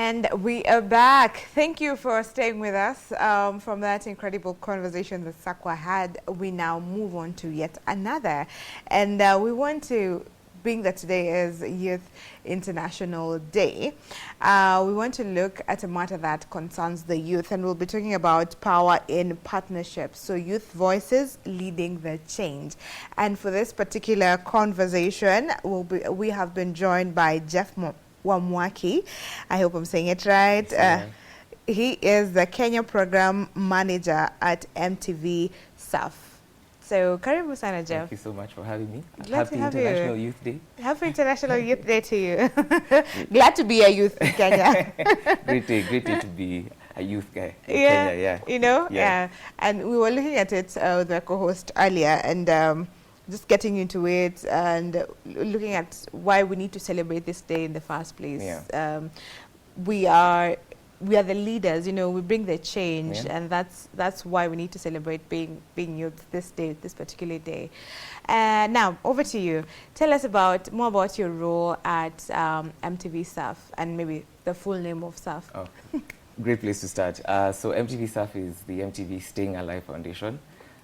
And we are back. Thank you for staying with us. From that incredible conversation that Sakwa had, we now move on to yet another. And we want to, being that today is Youth International Day, we want to look at a matter that concerns the youth, and we'll be talking about power in partnerships. So youth voices leading the change. And for this particular conversation, we have been joined by Jeff Wamwaki. I hope I'm saying it right. He is the Kenya Program Manager at MTV SAF. So, karibu sana, Jeff. Thank you so much for having me. Glad to have you. Happy International Youth Day. Happy International Youth Day to you. Glad to be a youth in Kenya. Great day to be a youth guy in Yeah, Kenya, yeah. You know, Yeah. And we were looking at it with my co-host earlier, and just getting into it and looking at why we need to celebrate this day in the first place. Yeah. We are the leaders, you know, we bring the change, Yeah. and that's why we need to celebrate being youth this day, this particular day. Now, over to you. Tell us more about your role at MTV SAF and maybe the full name of SAF. Oh, great place to start. So MTV SAF is the MTV Staying Alive Foundation.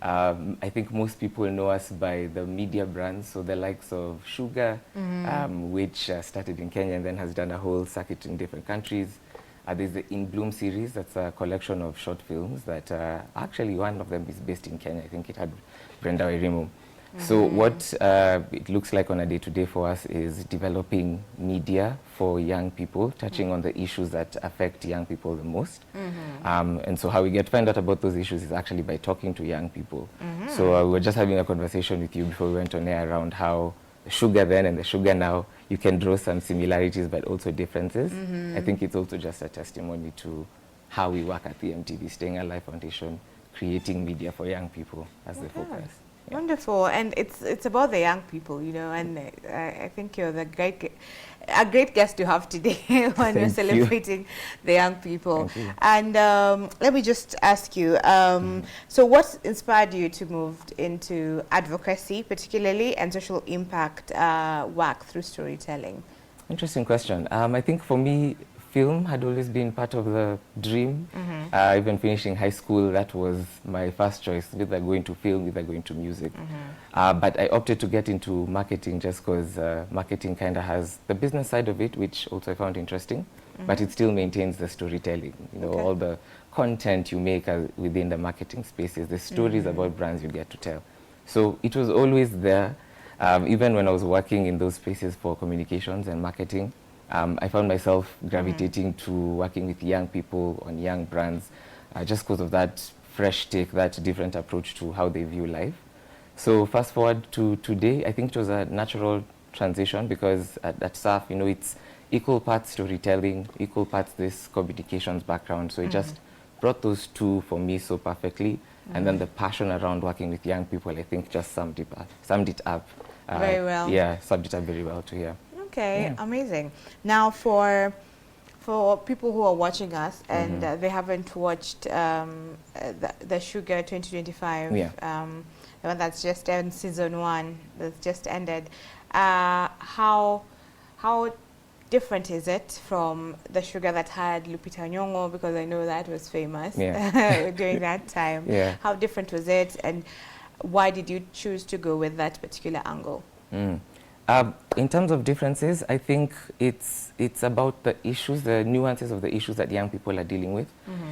I think most people know us by the media brands, so the likes of Sugar, which started in Kenya and then has done a whole circuit in different countries. There's the In Bloom series, that's a collection of short films that actually one of them is based in Kenya. I think it had Brenda Wairimu. So what it looks like on a day-to-day for us is developing media for young people, touching on the issues that affect young people the most. And so how we get to find out about those issues is actually by talking to young people. So we were just having a conversation with you before we went on air around how the Sugar then and the Sugar now, you can draw some similarities but also differences. I think it's also just a testimony to how we work at the MTV Staying Alive Foundation, creating media for young people as the focus. Yeah. Wonderful, and it's about the young people, you know, and I think you're a great guest to have today when you're celebrating the young people. And let me just ask you, so what inspired you to move into advocacy, particularly, and social impact work through storytelling? Interesting question. I think for me, film had always been part of the dream. Even finishing high school, that was my first choice, either going to film, either going to music. But I opted to get into marketing just because marketing kind of has the business side of it, which also I found interesting, but it still maintains the storytelling. You know, all the content you make within the marketing spaces, the stories about brands you get to tell. So it was always there. Even when I was working in those spaces for communications and marketing, I found myself gravitating to working with young people on young brands just because of that fresh take, that different approach to how they view life. So fast forward to today, I think it was a natural transition because at SAF, you know, it's equal parts storytelling, equal parts this communications background. So it just brought those two for me so perfectly. And then the passion around working with young people, I think just summed it up. Very well. Yeah, summed it up very well to hear. Okay, amazing. Now, for people who are watching us and they haven't watched the Sugar 2025, the one that's just ended, season 1 that's just ended, how different is it from the Sugar that had Lupita Nyong'o, because I know that was famous during that time? How different was it, and why did you choose to go with that particular angle? In terms of differences, I think it's about the issues, the nuances of the issues that young people are dealing with.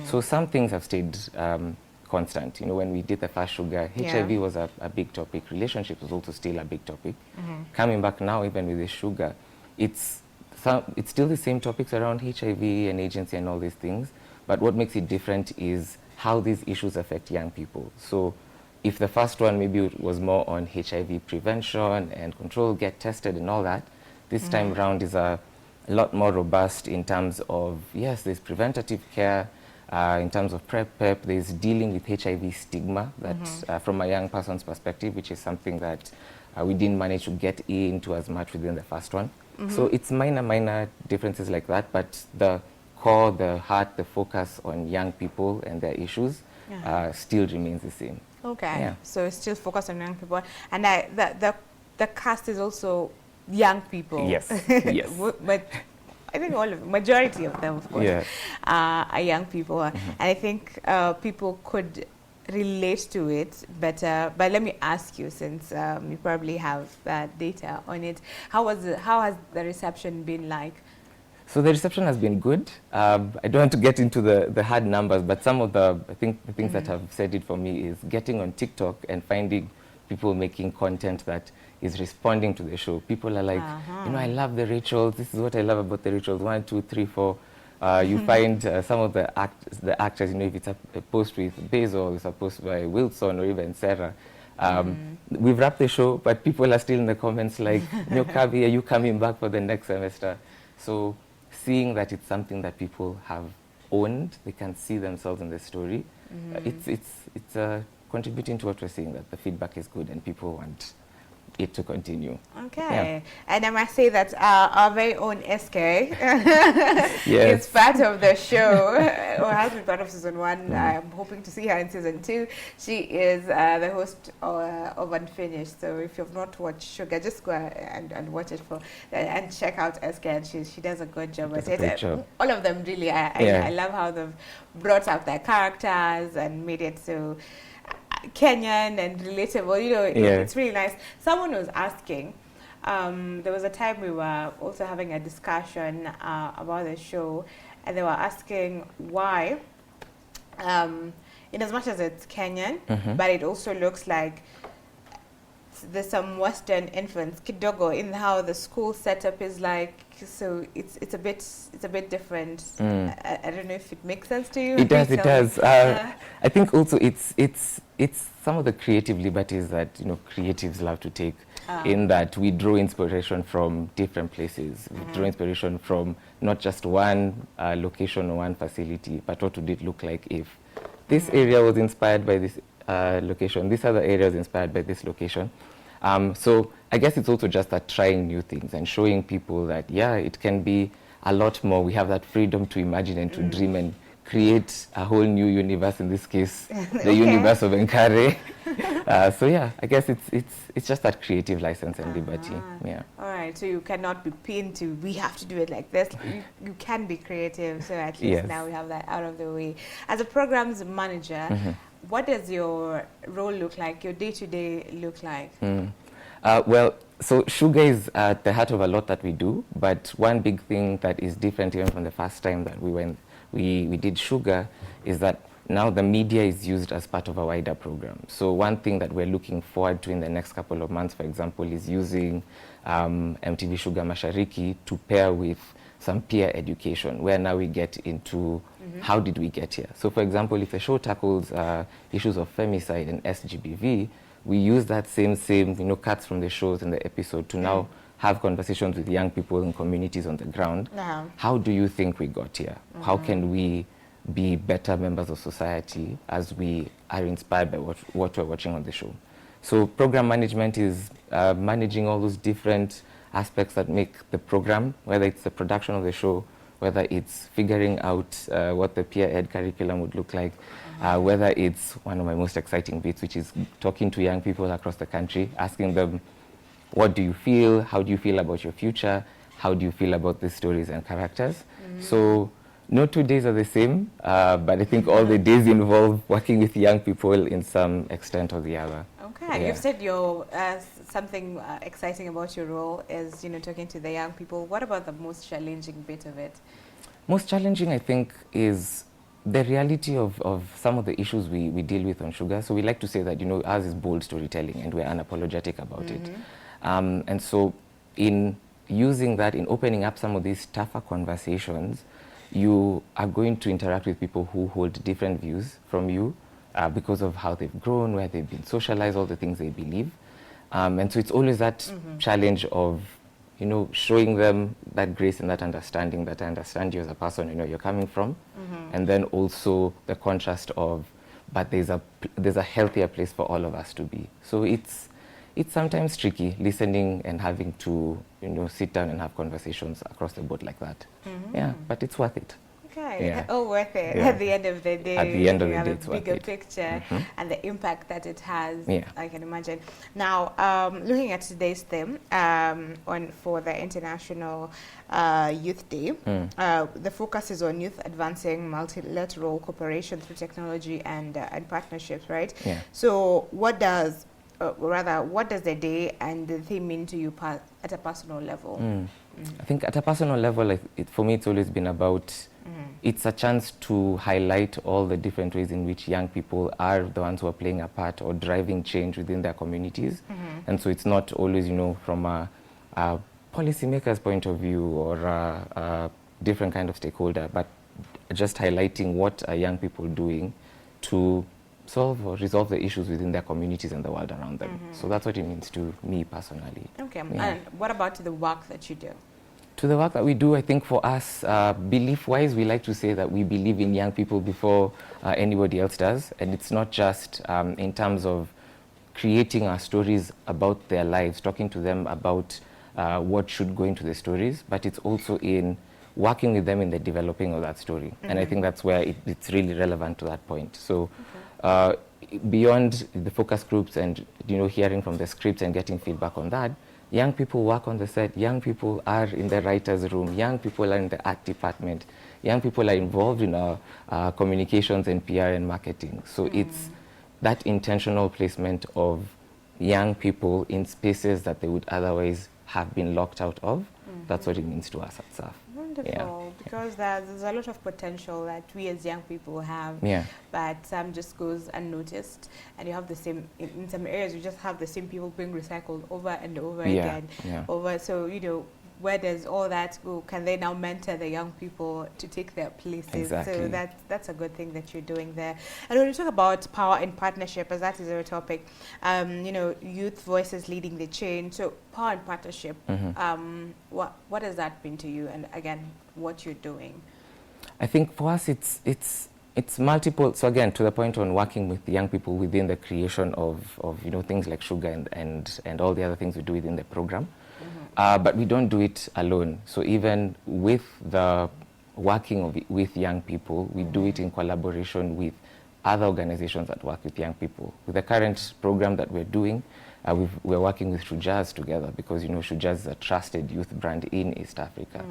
So some things have stayed constant. You know, when we did the first Sugar, HIV was a big topic. Relationships was also still a big topic. Coming back now, even with the Sugar, it's still the same topics around HIV and agency and all these things. But what makes it different is how these issues affect young people. So if the first one maybe was more on HIV prevention and control, get tested and all that, this time around is a lot more robust in terms of, yes, there's preventative care, in terms of PrEP, there's dealing with HIV stigma that from a young person's perspective, which is something that we didn't manage to get into as much within the first one. So it's minor differences like that, but the core, the heart, the focus on young people and their issues still remains the same. Okay, so it's still focused on young people, and the cast is also young people. Yes, yes. But I think all of majority of them, of course, Yeah. are young people, and I think people could relate to it better. But let me ask you, since you probably have data on it, how has the reception been like? So the reception has been good. I don't want to get into the hard numbers, but some of the things that have said it for me is getting on TikTok and finding people making content that is responding to the show. People are like, you know, I love the rituals. This is what I love about the rituals. 1, 2, 3, 4. You find some of the actors, you know, if it's a post with Basil, it's a post by Wilson or even Sarah. We've wrapped the show, but people are still in the comments like, Nyokabi, are you coming back for the next semester? So seeing that it's something that people have owned, they can see themselves in the story. It's contributing to what we're seeing, that the feedback is good and people want it to continue. Okay. Yeah. And I must say that our very own SK yes. is part of the show, or has been part of season 1. I'm hoping to see her in season 2. She is the host of Unfinished. So if you've not watched Sugar, just go and watch it and check out SK. And she does a good job at it. All of them really. I love how they've brought out their characters and made it so Kenyan and relatable, you know, it's really nice. Someone was asking, there was a time we were also having a discussion about the show, and they were asking why, in as much as it's Kenyan, but it also looks like there's some Western influence, kidogo, in how the school setup is like. So it's a bit different. I don't know if it makes sense to you. It does. I think also it's some of the creative liberties that, you know, creatives love to take. In that we draw inspiration from different places. We draw inspiration from not just one location or one facility, but what would it look like if this area was inspired by this location, this other area was inspired by this location. So I guess it's also just that trying new things and showing people that, yeah, it can be a lot more. We have that freedom to imagine and to dream and create a whole new universe, in this case, the universe of Nkare. So yeah, I guess it's just that creative license and liberty. Yeah. All right, so you cannot be pinned to, we have to do it like this. You can be creative, so at least now we have that out of the way. As a programs manager, what does your role look like, your day-to-day look like? Well, so Sugar is at the heart of a lot that we do, but one big thing that is different even from the first time that we did Sugar is that now the media is used as part of a wider program. So one thing that we're looking forward to in the next couple of months, for example, is using MTV Sugar Mashariki to pair with some peer education, where now we get into how did we get here. So for example, if a show tackles issues of femicide and SGBV, we use that same you know, cuts from the shows and the episode to now have conversations with young people in communities on the ground. How do you think we got here? How can we be better members of society as we are inspired by what we're watching on the show? So program management is managing all those different aspects that make the program, whether it's the production of the show, whether it's figuring out what the peer ed curriculum would look like, whether it's one of my most exciting bits, which is talking to young people across the country, asking them, what do you feel? How do you feel about your future? How do you feel about the stories and characters? So no 2 days are the same, but I think all the days involve working with young people in some extent or the other. Okay, you've said your something exciting about your role is, you know, talking to the young people. What about the most challenging bit of it? Most challenging, I think, is the reality of some of the issues we deal with on Sugar. So we like to say that, you know, ours is bold storytelling and we're unapologetic about it. And so in using that, in opening up some of these tougher conversations, you are going to interact with people who hold different views from you because of how they've grown, where they've been socialized, all the things they believe. And so it's always that challenge of, you know, showing them that grace and that understanding, that I understand you as a person, you know, you're coming from. And then also the contrast of, but there's a healthier place for all of us to be. So it's sometimes tricky listening and having to, you know, sit down and have conversations across the board like that. Yeah, but it's worth it. Okay. Okay, Yeah. all worth it Yeah. at the end of the day. At the end of Looking the day, at it's the worth bigger it. picture and the impact that it has, Yeah. I can imagine. Now, looking at today's theme for the International Youth Day, the focus is on youth advancing multilateral cooperation through technology and partnerships, right? Yeah. So, what does the day and the theme mean to you at a personal level? I think at a personal level, like for me, it's always been about, it's a chance to highlight all the different ways in which young people are the ones who are playing a part or driving change within their communities. And so it's not always, from a policymaker's point of view or a different kind of stakeholder, but just highlighting what are young people doing to solve or resolve the issues within their communities and the world around them. So that's what it means to me personally. Okay, Yeah. and what about the work that you do? To the work that we do, I think for us, belief-wise, we like to say that we believe in young people before anybody else does. And it's not just in terms of creating our stories about their lives, talking to them about what should go into the stories, but it's also in working with them in the developing of that story. And I think that's where it's really relevant to that point. So beyond the focus groups and hearing from the scripts and getting feedback on that, young people work on the set, young people are in the writer's room, young people are in the art department, young people are involved in our communications and PR and marketing. So it's that intentional placement of young people in spaces that they would otherwise have been locked out of. That's what it means to us at SAF. Wonderful, because there's a lot of potential that we as young people have, but some just goes unnoticed, and you have the same, in some areas you just have the same people being recycled over and over again. So, where does all that go? Can they now mentor the young people to take their places? Exactly. So that's a good thing that you're doing there. And when you talk about power in partnership, as that is our topic, youth voices leading the change. So power in partnership, what does that mean to you? And again, what you're doing? I think for us, it's multiple. So again, to the point on working with young people within the creation of things like sugar and all the other things we do within the program. But we don't do it alone. So even with the working with young people, we do it in collaboration with other organizations that work with young people. With the current program that we're doing, we're working with Shujaz together because Shujaz is a trusted youth brand in East Africa.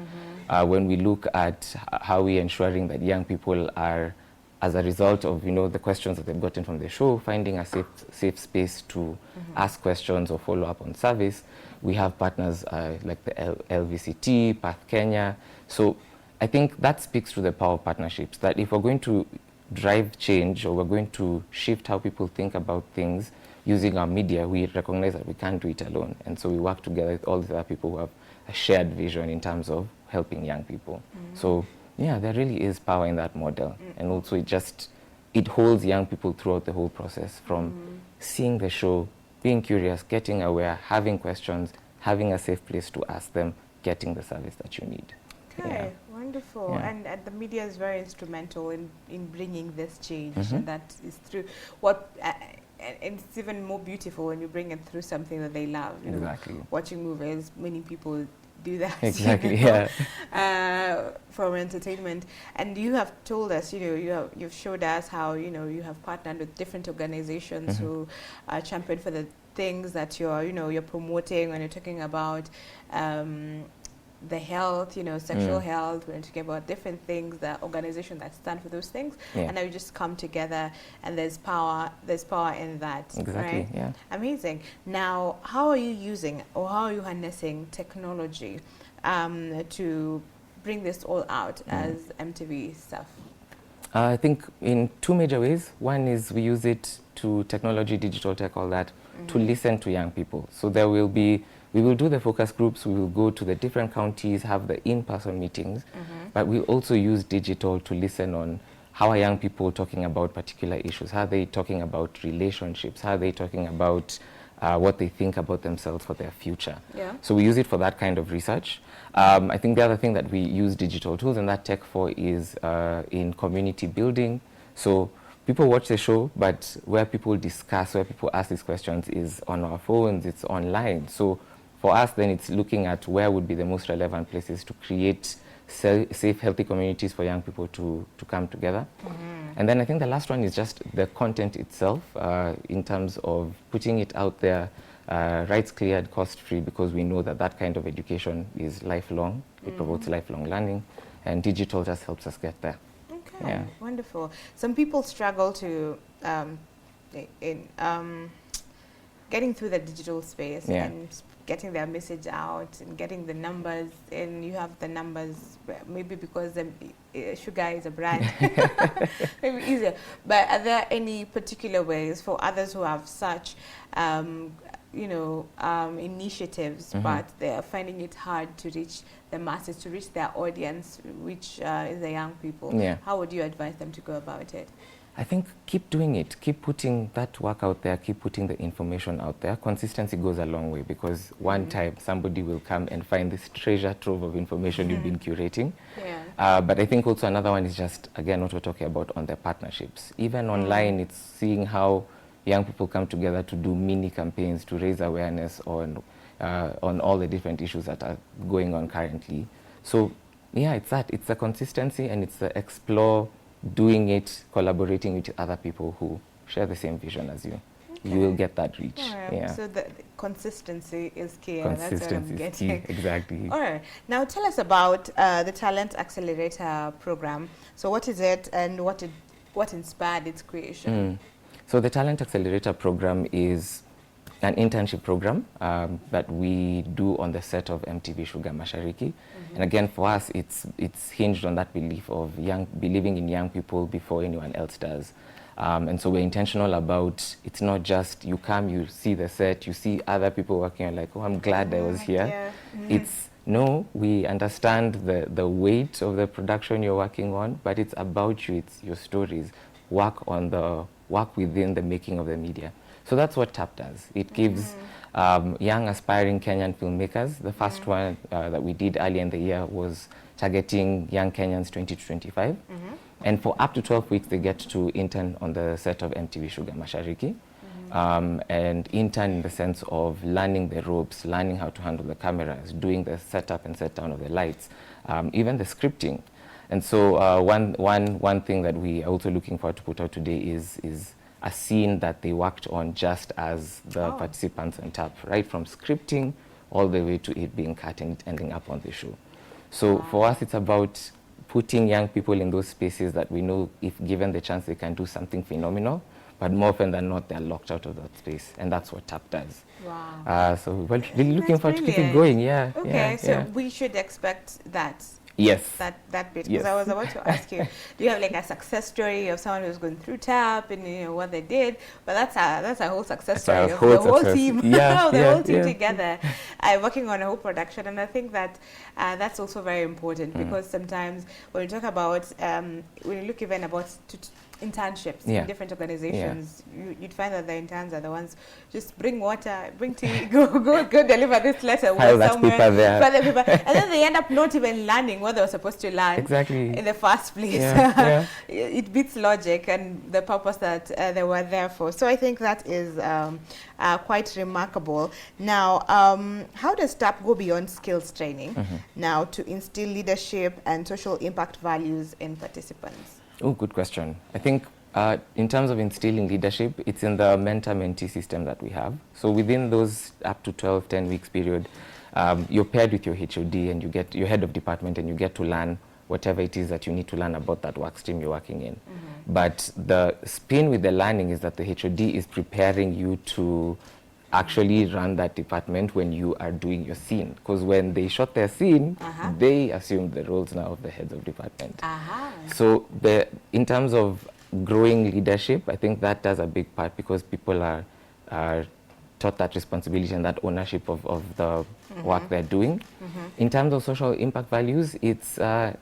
When we look at how we're ensuring that young people are, as a result of the questions that they've gotten from the show, finding a safe space to ask questions or follow up on service, we have partners like the LVCT, Path Kenya. So I think that speaks to the power of partnerships, that if we're going to drive change or we're going to shift how people think about things using our media, we recognize that we can't do it alone. And so we work together with all the other people who have a shared vision in terms of helping young people. So yeah, there really is power in that model. And also it holds young people throughout the whole process, from seeing the show, being curious, getting aware, having questions, having a safe place to ask them, getting the service that you need. Okay, wonderful. Yeah. And the media is very instrumental in bringing this change, and that is through and it's even more beautiful when you bring it through something that they love. Exactly. Watching movies, many people do that. Exactly. For entertainment. And you have told us, you've showed us how you have partnered with different organizations who champion for the things that you're promoting when you're talking about the health, sexual health. We're talking about different things, the organization that stand for those things, and now you just come together, and there's power in that. Exactly. Right? Yeah. Amazing. Now, how are you using or how are you harnessing technology to bring this all out as MTV stuff? I think in two major ways. One is we use it to technology, digital tech, all that, to listen to young people. So we will do the focus groups, we will go to the different counties, have the in-person meetings, but we also use digital to listen on how are young people talking about particular issues, how are they talking about relationships, how are they talking about what they think about themselves for their future. Yeah. So we use it for that kind of research. I think the other thing that we use digital tools and that tech for is in community building. So people watch the show, but where people discuss, where people ask these questions is on our phones, it's online. So for us, then it's looking at where would be the most relevant places to create safe, healthy communities for young people to come together. And then I think the last one is just the content itself, in terms of putting it out there, rights cleared, cost-free, because we know that that kind of education is lifelong. It promotes lifelong learning, and digital just helps us get there. Okay, Yeah. wonderful. Some people struggle to getting through the digital space and getting their message out and getting the numbers, and you have the numbers maybe because sugar is a brand, maybe easier. But are there any particular ways for others who have such initiatives, but they're finding it hard to reach the masses, to reach their audience, which is the young people? Yeah. How would you advise them to go about it? I think keep doing it. Keep putting that work out there. Keep putting the information out there. Consistency goes a long way, because one time somebody will come and find this treasure trove of information you've been curating. Yeah. But I think also another one is just, again, what we're talking about on the partnerships. Even online, it's seeing how young people come together to do mini campaigns to raise awareness on all the different issues that are going on currently. So yeah, it's that. It's the consistency, and it's the explore, doing it, collaborating with other people who share the same vision as you. Okay. You will get that reach. Right. Yeah. So the consistency is key. Consistency That's what I'm is getting. key. Exactly. All right. Now tell us about the Talent Accelerator program. So what is it, and what inspired its creation? So the Talent Accelerator program is an internship program that we do on the set of MTV Sugar Mashariki. And again, for us, it's hinged on that belief of believing in young people before anyone else does. And so we're intentional about, it's not just you come, you see the set, you see other people working, and like, oh, I'm glad I was here. Yeah. It's, no, we understand the weight of the production you're working on, but it's about you, it's your stories. Work within the making of the media. So that's what TAP does. It gives young aspiring Kenyan filmmakers. The first one that we did earlier in the year was targeting young Kenyans 20 to 25. And for up to 12 weeks, they get to intern on the set of MTV Sugar Mashariki. And intern in the sense of learning the ropes, learning how to handle the cameras, doing the setup and set down of the lights, even the scripting. And so one thing that we are also looking forward to put out today is a scene that they worked on just as the participants on TAP, right from scripting all the way to it being cut and ending up on the show. So for us, it's about putting young people in those spaces that we know, if given the chance, they can do something phenomenal, but more often than not, they're locked out of that space, and that's what TAP does. Wow. So we're really looking forward to keep it going, yeah. Okay, so we should expect that. Yes. That bit, because Yes. I was about to ask you, do you have like a success story of someone who's going through TAP and what they did? But that's a whole success story of the whole team, the whole team together, working on a whole production. And I think that that's also very important, because sometimes when you talk about when you look even about internships in different organizations, you'd find that the interns are the ones just bring water, bring tea, go deliver this letter somewhere, paper, and then they end up not even learning what they were supposed to learn in the first place. It beats logic and the purpose that they were there for. So I think that is quite remarkable. Now, how does TAP go beyond skills training now to instill leadership and social impact values in participants? Oh, good question. I think in terms of instilling leadership, it's in the mentor-mentee system that we have. So within those up to 12, 10 weeks period, you're paired with your HOD and you get your head of department, and you get to learn whatever it is that you need to learn about that work stream you're working in. But the spin with the learning is that the HOD is preparing you to actually run that department when you are doing your scene. Because when they shot their scene, they assumed the roles now of the heads of department. So in terms of growing leadership, I think that does a big part, because people are taught that responsibility and that ownership of the work they're doing. In terms of social impact values, it's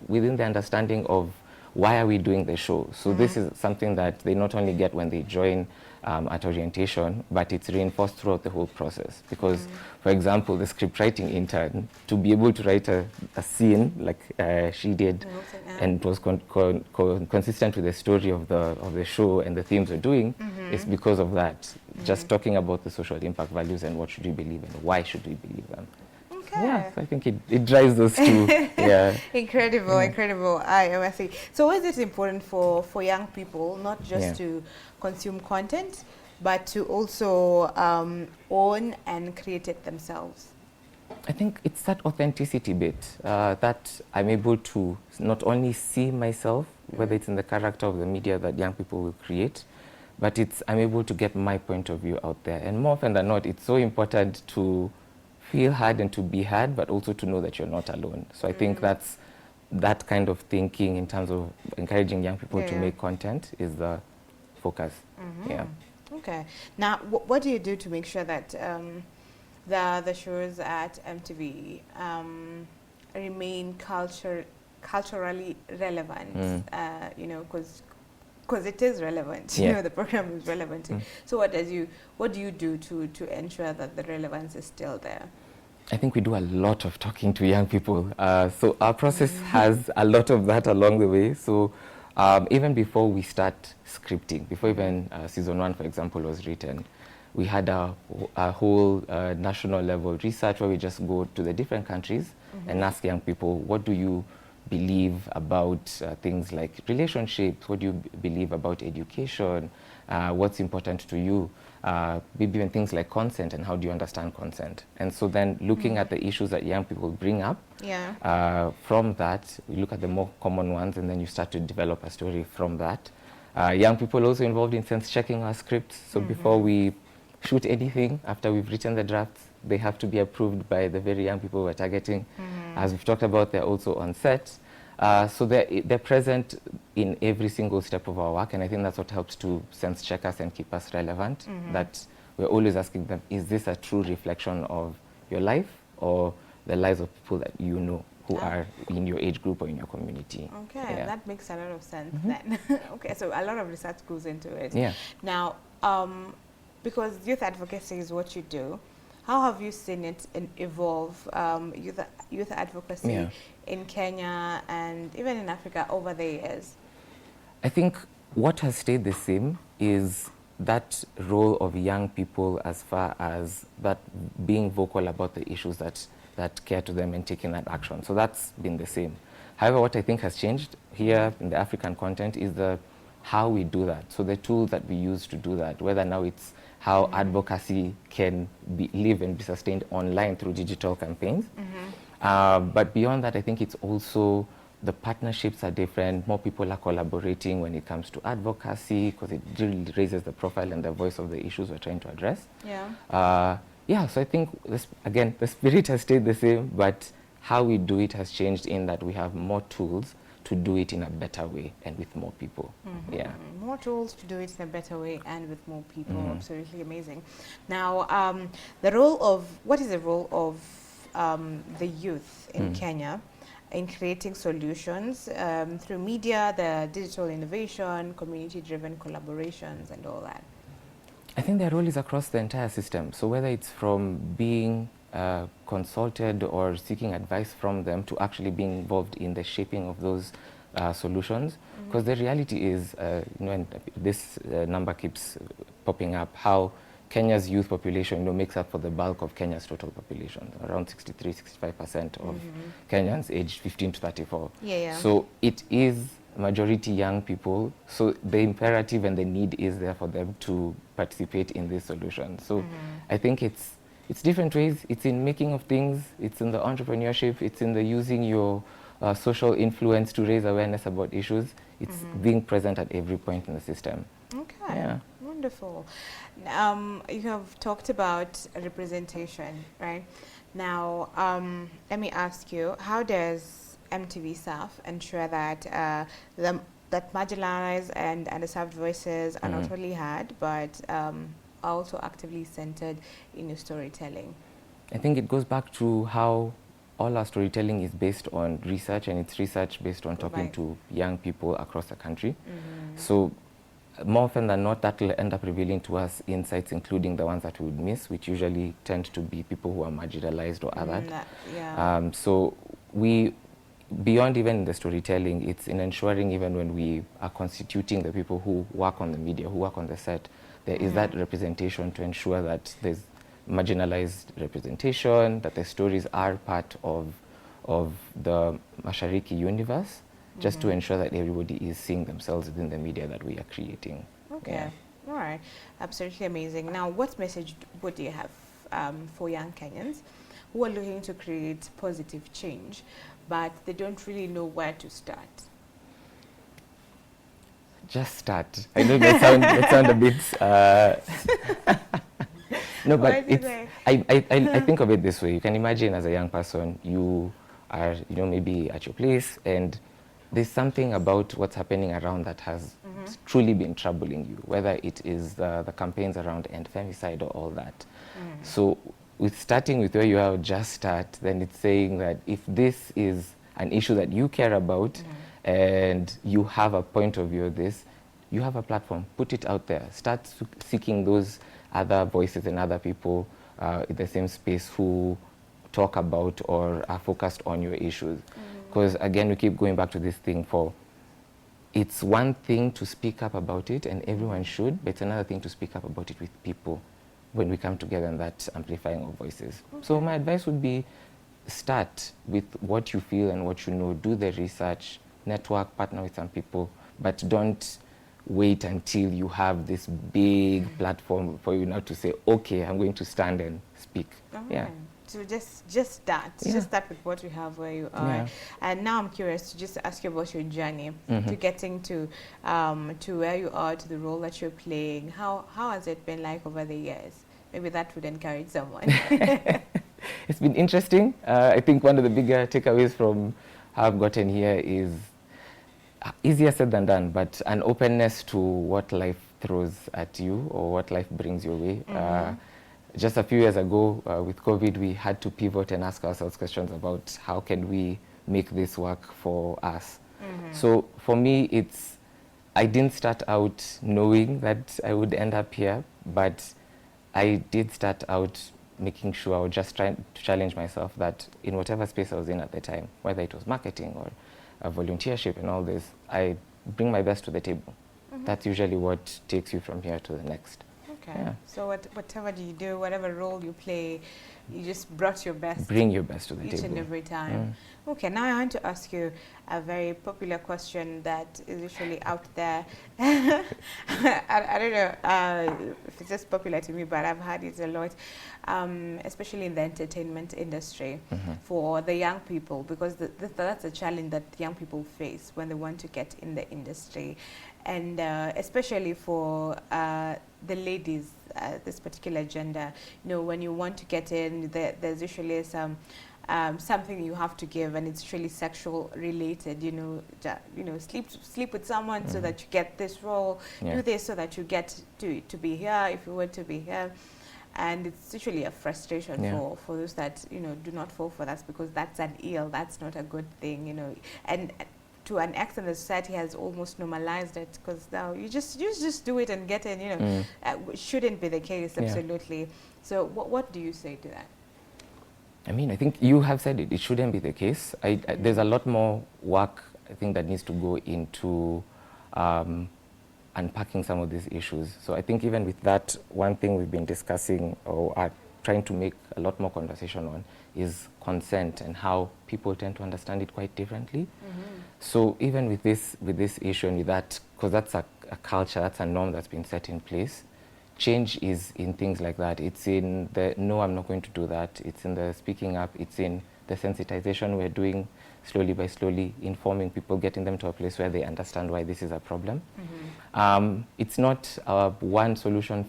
within the understanding of why are we doing the show. So this is something that they not only get when they join at orientation, but it's reinforced throughout the whole process. Because, for example, the script writing intern, to be able to write a scene like she did, and it was consistent with the story of the show and the themes we're doing, is because of that. Just talking about the social impact values and what should we believe and why should we believe them. Okay. Yeah, so I think it drives us to, yeah. Incredible, incredible. I must say. So is it important for young people not just to consume content, but to also own and create it themselves? I think it's that authenticity bit that I'm able to not only see myself, whether it's in the character of the media that young people will create, but I'm able to get my point of view out there. And more often than not, it's so important to feel heard and to be heard, but also to know that you're not alone. So I think that's that kind of thinking in terms of encouraging young people to make content is the focus. Yeah. Okay. Now, what do you do to make sure that the shows at MTV remain culturally relevant? You know, because it is relevant. You know, the program is relevant. So what do you do to ensure that the relevance is still there? I think we do a lot of talking to young people. So our process has a lot of that along the way. So even before we start scripting, before even season 1, for example, was written, we had a whole national level research where we just go to the different countries and ask young people, what do you believe about things like relationships? What do you believe about education? What's important to you? Maybe even things like consent, and how do you understand consent? And so then looking at the issues that young people bring up, from that, we look at the more common ones, and then you start to develop a story from that. Young people also involved in sense checking our scripts. So before we shoot anything, after we've written the drafts, they have to be approved by the very young people we're targeting. As we've talked about, they're also on set. So they're present in every single step of our work, and I think that's what helps to sense check us and keep us relevant, that we're always asking them, is this a true reflection of your life or the lives of people that you know who are in your age group or in your community? Okay, that makes a lot of sense then. Okay, so a lot of research goes into it. Yeah. Now, because youth advocacy is what you do, how have you seen it evolve, youth advocacy in Kenya and even in Africa over the years? I think what has stayed the same is that role of young people, as far as that being vocal about the issues that care to them and taking that action. So that's been the same. However, what I think has changed here in the African content is how we do that. So the tools that we use to do that, whether now it's how advocacy can live and be sustained online through digital campaigns. But beyond that, I think it's also the partnerships are different. More people are collaborating when it comes to advocacy, because it really raises the profile and the voice of the issues we're trying to address. So I think, again, the spirit has stayed the same, but how we do it has changed in that we have more tools to do it in a better way and with more people. More tools to do it in a better way and with more people. Absolutely amazing. Now, what is the role of the youth in Kenya in creating solutions through media, the digital innovation, community-driven collaborations, and all that? I think their role is across the entire system. So whether it's from being consulted or seeking advice from them to actually being involved in the shaping of those solutions, because the reality is, and this number keeps popping up, how Kenya's youth population makes up for the bulk of Kenya's total population, around 63–65% of Kenyans aged 15 to 34. So it is majority young people, so the imperative and the need is there for them to participate in this solution. So I think it's different ways. It's in making of things, it's in the entrepreneurship, it's in the using your social influence to raise awareness about issues. It's being present at every point in the system. Okay, wonderful. You have talked about representation, right? Now, let me ask you, how does MTV staff ensure that that marginalized and underserved voices are not only heard, but are also actively centered in your storytelling? I think it goes back to how all our storytelling is based on research, and it's research based on talking to young people across the country. So more often than not, that will end up revealing to us insights, including the ones that we would miss, which usually tend to be people who are marginalized or othered. So beyond even the storytelling, it's in ensuring even when we are constituting the people who work on the media, who work on the set, there is that representation to ensure that there's marginalized representation, that their stories are part of the Mashariki universe, just to ensure that everybody is seeing themselves within the media that we are creating. Okay. Yeah. All right. Absolutely amazing. Now, what message would you have for young Kenyans who are looking to create positive change, but they don't really know where to start? Just start. I know that sound a bit. No, but it's. I think of it this way. You can imagine as a young person, you are maybe at your place, and there's something about what's happening around that has truly been troubling you, whether it is the campaigns around end femicide or all that. So with starting with where you are, just start, then it's saying that if this is an issue that you care about and you have a point of view of this, you have a platform, put it out there. Start seeking those other voices and other people in the same space who talk about or are focused on your issues. Because again, we keep going back to this thing it's one thing to speak up about it, and everyone should, but it's another thing to speak up about it with people when we come together and that amplifying of voices. So my advice would be start with what you feel and what you know, do the research, network, partner with some people, but don't wait until you have this big platform for you now to say, okay, I'm going to stand and speak. Yeah. So just start. Just start with what you have where you are. And now I'm curious to just ask you about your journey to getting to where you are, to the role that you're playing. How has it been like over the years? Maybe that would encourage someone. It's been interesting. I think one of the bigger takeaways from how I've gotten here is easier said than done, but an openness to what life throws at you or what life brings your way. Just a few years ago, with COVID, we had to pivot and ask ourselves questions about how can we make this work for us. So for me, I didn't start out knowing that I would end up here, but I did start out making sure I was just trying to challenge myself that in whatever space I was in at the time, whether it was marketing or volunteership and all this, I bring my best to the table. That's usually what takes you from here to the next. Okay. Yeah. So whatever you do, whatever role you play, you just brought your best. Bring your best to the table. Each and every time. Okay, now I want to ask you a very popular question that is usually out there. I don't know if it's just popular to me, but I've heard it a lot, especially in the entertainment industry for the young people, because that's a challenge that young people face when they want to get in the industry. And especially for the ladies, this particular gender, when you want to get in, there's usually something you have to give, and it's really sexual related. Sleep with someone so that you get this role. Do this so that you get to be here if you want to be here. And it's usually a frustration for those that do not fall for that, because that's an ill. That's not a good thing. And to an extent, the society has almost normalized it, because now you just do it and get in. Shouldn't be the case, absolutely. So what do you say to that? I mean, I think you have said it. It shouldn't be the case. There's a lot more work, I think, that needs to go into unpacking some of these issues. So I think even with that, one thing we've been discussing or are trying to make a lot more conversation on is consent and how people tend to understand it quite differently. So even with this issue and with that, because that's a culture, that's a norm that's been set in place, change is in things like that. It's in the, no, I'm not going to do that. It's in the speaking up. It's in the sensitization we're doing slowly by slowly, informing people, getting them to a place where they understand why this is a problem. It's not one solution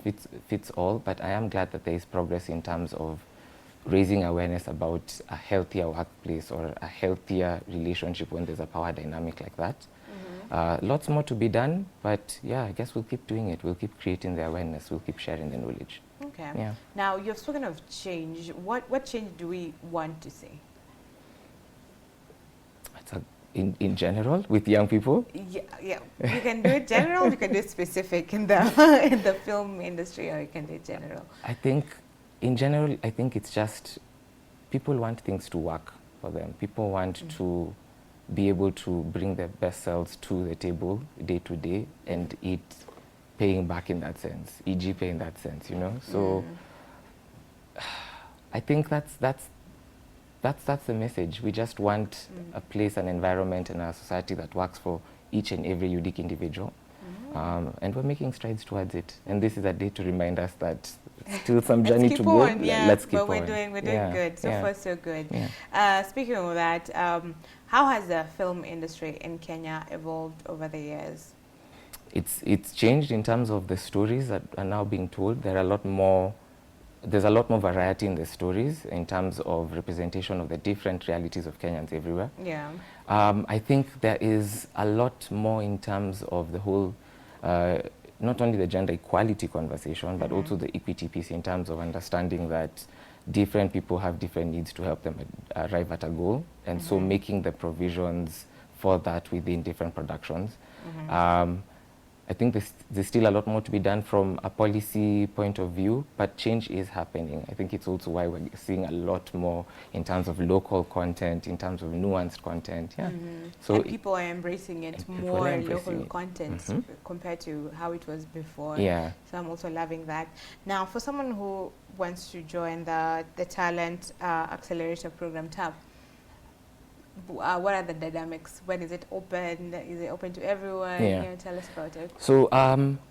fits all, but I am glad that there is progress in terms of raising awareness about a healthier workplace or a healthier relationship when there's a power dynamic like that. Lots more to be done, but yeah, I guess we'll keep doing it. We'll keep creating the awareness. We'll keep sharing the knowledge. Okay. Yeah. Now, you've spoken of change. What change do we want to see? In general, with young people? Yeah. You can do it general, you can do it specific in the in the film industry, or you can do it general. I think, in general, I think it's just people want things to work for them. People want to be able to bring their best selves to the table day to day, and it paying back in that sense, e.g. pay in that sense, So I think that's the message. We just want a place, an environment in our society that works for each and every unique individual. And we're making strides towards it. And this is a day to remind us that it's still some journey to go. Let's keep but on. We're doing good. So far, so good. Yeah. Speaking of that, how has the film industry in Kenya evolved over the years? It's changed in terms of the stories that are now being told. There's a lot more variety in the stories in terms of representation of the different realities of Kenyans everywhere. Yeah. I think there is a lot more in terms of the whole, not only the gender equality conversation, but also the equity piece in terms of understanding that different people have different needs to help them arrive at a goal, and so making the provisions for that within different productions. I think there's still a lot more to be done from a policy point of view, but change is happening. I think it's also why we're seeing a lot more in terms of local content, in terms of nuanced content. Yeah. So and people are embracing it more local content compared to how it was before. Yeah. So I'm also loving that. Now, for someone who wants to join the Talent Accelerator Program tab, what are the dynamics? When is it open? Is it open to everyone? Yeah. Can you tell us about it? So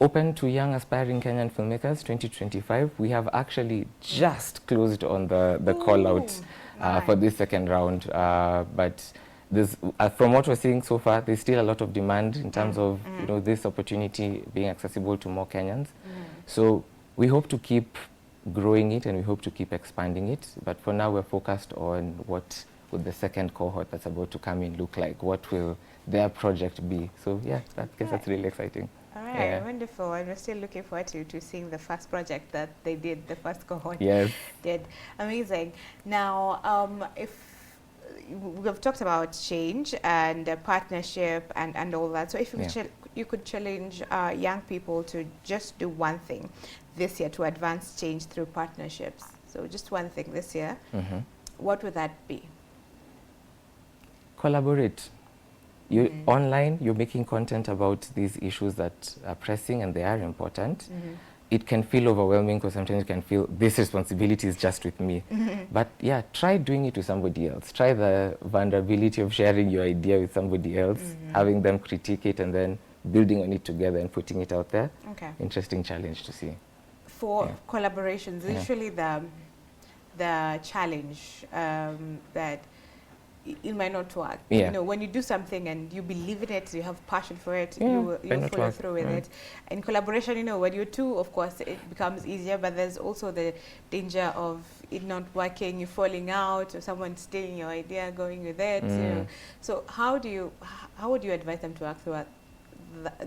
open to young aspiring Kenyan filmmakers 2025. We have actually just closed on the call out for this second round. But there's, from what we're seeing so far, there's still a lot of demand in terms of this opportunity being accessible to more Kenyans. So we hope to keep growing it and we hope to keep expanding it. But for now, we're focused on what would the second cohort that's about to come in look like? What will their project be? So yeah, I guess that's really exciting. All right, wonderful. And we're still looking forward to seeing the first project that they did, the first cohort did. Amazing. Now, if we've talked about change and partnership and all that, so if you could challenge young people to just do one thing this year to advance change through partnerships, so just one thing this year, what would that be? Collaborate. You online, you're making content about these issues that are pressing and they are important. It can feel overwhelming because sometimes you can feel this responsibility is just with me. But yeah, try doing it with somebody else. Try the vulnerability of sharing your idea with somebody else, having them critique it and then building on it together and putting it out there. Okay. Interesting challenge to see. For collaborations, usually the challenge that it might not work. You know, when you do something and you believe in it, you have passion for it, you follow through with it. In collaboration, you know, when you're two, of course, it becomes easier, but there's also the danger of it not working, you falling out, or someone stealing your idea, going with it. You know. So how would you advise them to work through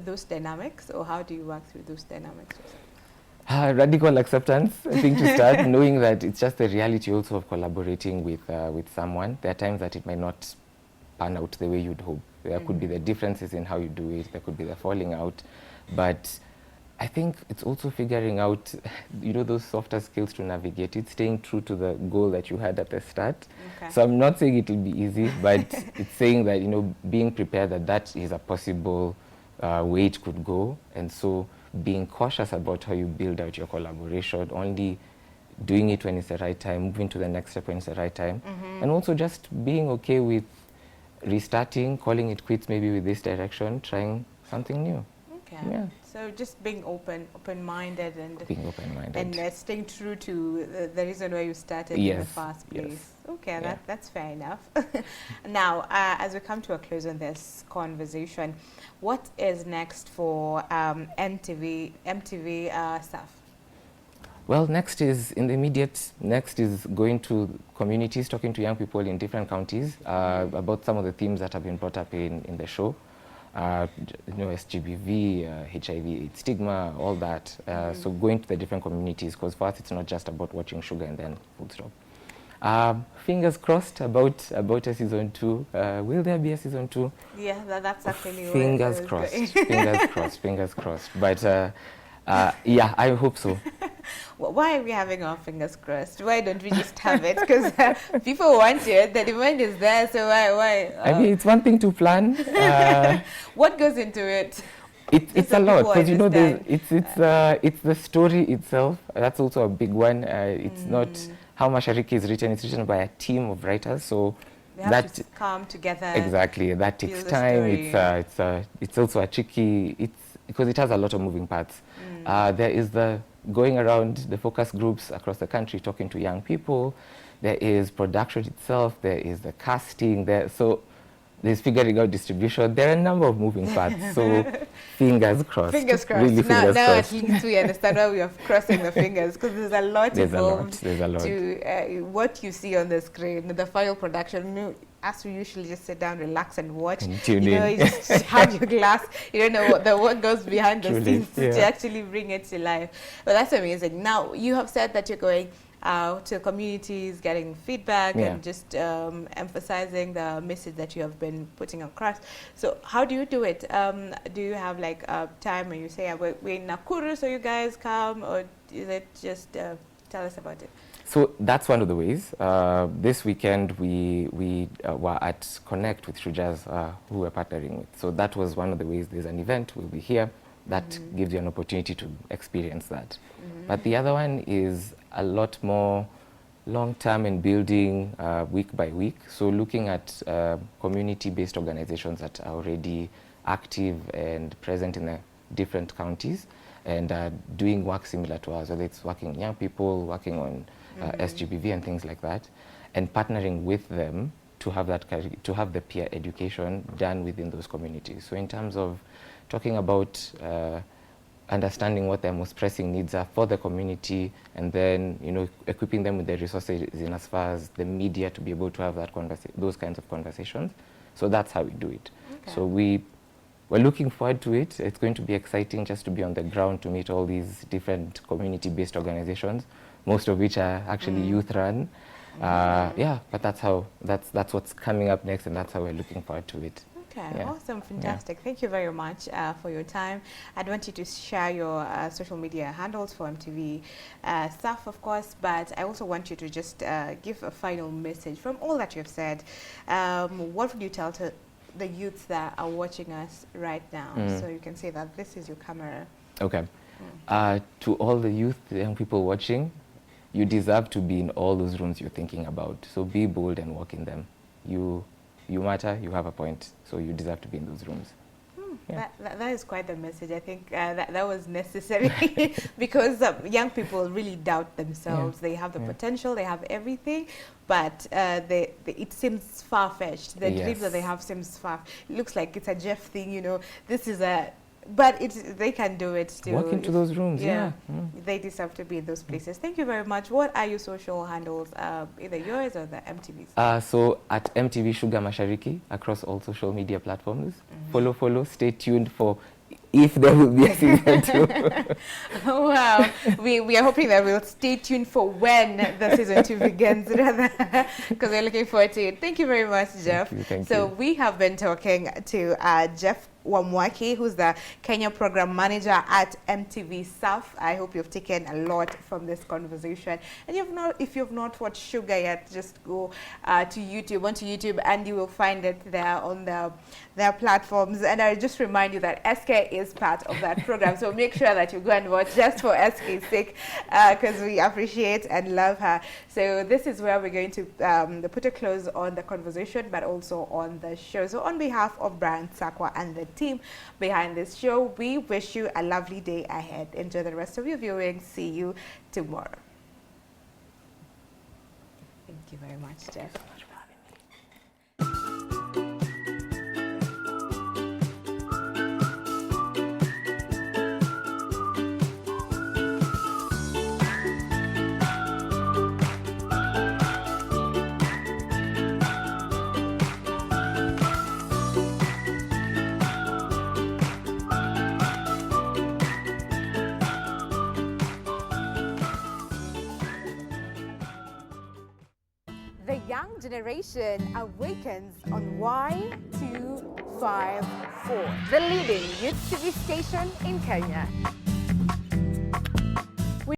those dynamics, or how do you work through those dynamics? Radical acceptance, I think, to start, knowing that it's just the reality also of collaborating with someone. There are times that it might not pan out the way you'd hope. There could be the differences in how you do it, there could be the falling out. But I think it's also figuring out, those softer skills to navigate it, staying true to the goal that you had at the start. Okay. So I'm not saying it will be easy, but it's saying that, being prepared that is a possible way it could go. And so being cautious about how you build out your collaboration, only doing it when it's the right time, moving to the next step when it's the right time, and also just being okay with restarting, calling it quits maybe with this direction, trying something new. Okay. Yeah. So just being open-minded and being open-minded and staying true to the reason why you started in the first place. Okay, that's fair enough. Now, as we come to a close on this conversation, what is next for MTV staff? Well, next is going to communities, talking to young people in different counties about some of the themes that have been brought up in the show. SGBV, HIV, stigma, all that. So going to the different communities, because for us it's not just about watching Sugar and then full stop. Fingers crossed about a season 2. Will there be a season 2? Yeah, that's actually fingers crossed. Fingers crossed. But yeah, I hope so. Why are we having our fingers crossed? Why don't we just have it? Because people want it, the demand is there, so why? I mean, it's one thing to plan. What goes into it? It's a lot, because it's the story itself. That's also a big one. It's not how Mashariki is written, it's written by a team of writers. So they have to come together. Exactly, that takes time. It's also a tricky. Because it has a lot of moving parts. There is the going around the focus groups across the country talking to young people. There is production itself. There is the casting. So there's figuring out distribution. There are a number of moving parts. So fingers crossed. Fingers crossed. Really, fingers now crossed. At least we understand why we are crossing the fingers, because there's a lot involved. There's a lot. To what you see on the screen, the final production. As we usually just sit down, relax and watch. And tune in. You just have your glass. You don't know what goes behind the scenes to actually bring it to life. But that's amazing. Now, you have said that you're going to communities, getting feedback and just emphasizing the message that you have been putting across. So how do you do it? Do you have like a time when you say, we're in Nakuru, so you guys come, or is it just, tell us about it? So that's one of the ways. This weekend we were at Connect with Shujaz, who we're partnering with. So that was one of the ways. There's an event, we'll be here. That gives you an opportunity to experience that. But the other one is a lot more long-term and building week by week. So looking at community-based organizations that are already active and present in the different counties and doing work similar to us, whether it's working with young people, working on SGBV and things like that, and partnering with them to have the peer education done within those communities. So in terms of talking about understanding what their most pressing needs are for the community, and then equipping them with the resources in as far as the media to be able to have those kinds of conversations. So that's how we do it. Okay. So we're looking forward to it. It's going to be exciting just to be on the ground to meet all these different community-based organizations, most of which are actually youth-run. But that's what's coming up next, and that's how we're looking forward to it. Okay, awesome, fantastic. Thank you very much for your time. I'd want you to share your social media handles for MTV staff, of course, but I also want you to just give a final message from all that you've said. What would you tell to the youths that are watching us right now? So you can say that this is your camera. Okay. To all the youth, the young people watching, you deserve to be in all those rooms you're thinking about. So be bold and walk in them. You matter, you have a point, so you deserve to be in those rooms. That is quite the message. I think that was necessary because young people really doubt themselves. They have the potential, they have everything, but it seems far-fetched. The dreams that they have seems far. It looks like it's a Jeff thing, this is but they can do it still. Walk into those rooms, They deserve to be in those places. Thank you very much. What are your social handles, either yours or the MTV's? So at MTV Sugar Mashariki across all social media platforms. Follow, stay tuned for if there will be a season 2. Wow. We are hoping that we'll stay tuned for when the season 2 begins, rather, because we're looking forward to it. Thank you very much, Jeff. Thank you. We have been talking to Jeff Wamwaki, who's the Kenya Program Manager at MTV South. I hope you've taken a lot from this conversation. And if you've not watched Sugar yet, just go onto YouTube, and you will find it there on their platforms. And I just remind you that SK is part of that program, so make sure that you go and watch just for SK's sake, because we appreciate and love her. So this is where we're going to put a close on the conversation, but also on the show. So on behalf of Brian Sakwa and the team behind this show, we wish you a lovely day ahead. Enjoy the rest of your viewing. See you tomorrow. Thank you very much, Jeff. The young generation awakens on Y254, the leading youth TV station in Kenya.